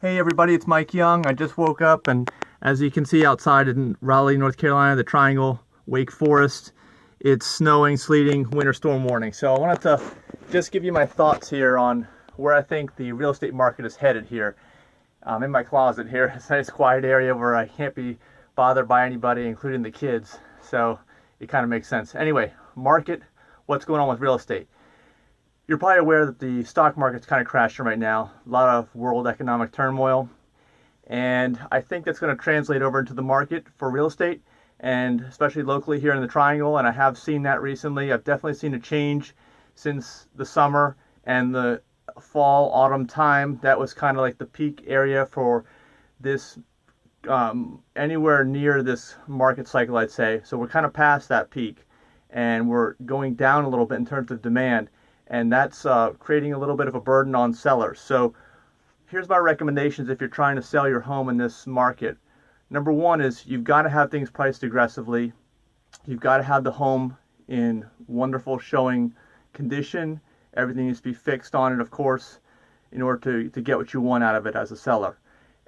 Hey everybody, it's Mike Young. I just woke up, and as you can see outside in Raleigh, North Carolina, the Triangle, Wake Forest, it's snowing, sleeting, winter storm warning. So I wanted to just give you my thoughts here on where I think the real estate market is headed here. I'm in my closet here. It's a nice quiet area where I can't be bothered by anybody, including the kids. So it kind of makes sense. Anyway, market, what's going on with real estate? You're probably aware that the stock market's kind of crashing right now. A lot of world economic turmoil. And I think that's going to translate over into the market for real estate, and especially locally here in the Triangle. And I have seen that recently. I've definitely seen a change since the summer and the fall, autumn time. That was kind of like the peak area for this, anywhere near this market cycle, I'd say. So we're kind of past that peak, and we're going down a little bit in terms of demand. And that's creating a little bit of a burden on sellers. So here's my recommendations if you're trying to sell your home in this market. Number one is you've got to have things priced aggressively. You've got to have the home in wonderful showing condition. Everything needs to be fixed on it, of course, in order to get what you want out of it as a seller.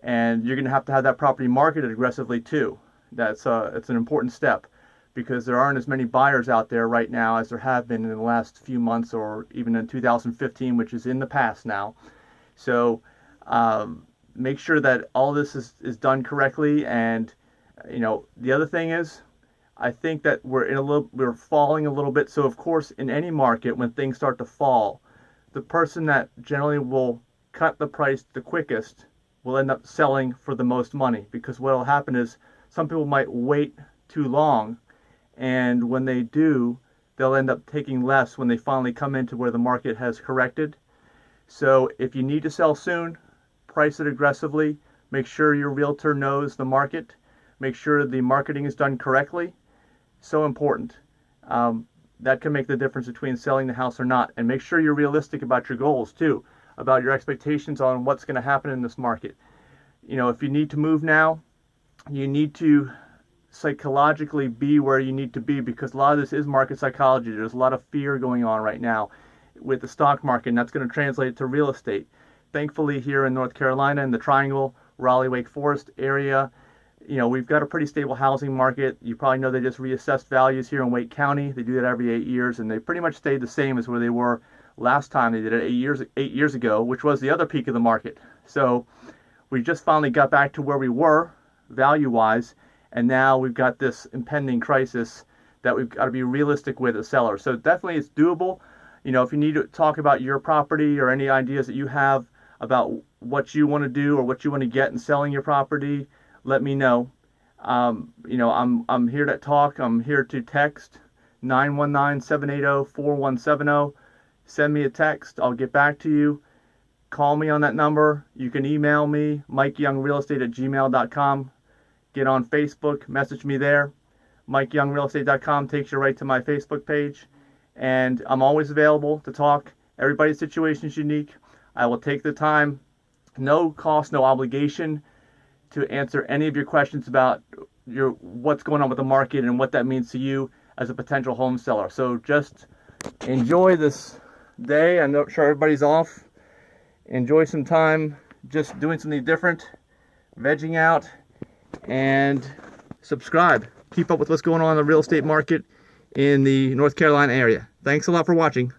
And you're going to have that property marketed aggressively too. It's an important step, because there aren't as many buyers out there right now as there have been in the last few months, or even in 2015, which is in the past now. So make sure that all this is done correctly. And the other thing is, I think that we're falling a little bit. So of course, in any market, when things start to fall, the person that generally will cut the price the quickest will end up selling for the most money, because what will happen is some people might wait too long, and when they do, they'll end up taking less when they finally come into where the market has corrected. So if you need to sell soon, price it aggressively. Make sure your realtor knows the market. Make sure the marketing is done correctly. So important. That can make the difference between selling the house or not. And make sure you're realistic about your goals too, about your expectations on what's going to happen in this market. If you need to move now, you need to psychologically be where you need to be, because a lot of this is market psychology. There's a lot of fear going on right now with the stock market, and that's going to translate to real estate. Thankfully, here in North Carolina, in the Triangle, Raleigh, Wake Forest area, we've got a pretty stable housing market. You probably know they just reassessed values here in Wake County. They do that every 8 years, and they pretty much stayed the same as where they were last time they did it 8 years ago, which was the other peak of the market. So we just finally got back to where we were value-wise. And now we've got this impending crisis that we've got to be realistic with as sellers. So definitely it's doable. If you need to talk about your property or any ideas that you have about what you want to do or what you want to get in selling your property, let me know. I'm here to talk. I'm here to text 919-780-4170. Send me a text. I'll get back to you. Call me on that number. You can email me, mikeyoungrealestate@gmail.com. Get on Facebook, message me there. MikeYoungRealEstate.com takes you right to my Facebook page. And I'm always available to talk. Everybody's situation is unique. I will take the time, no cost, no obligation, to answer any of your questions about what's going on with the market and what that means to you as a potential home seller. So just enjoy this day. I'm sure everybody's off. Enjoy some time just doing something different, vegging out, and subscribe. Keep up with what's going on in the real estate market in the North Carolina area. Thanks a lot for watching.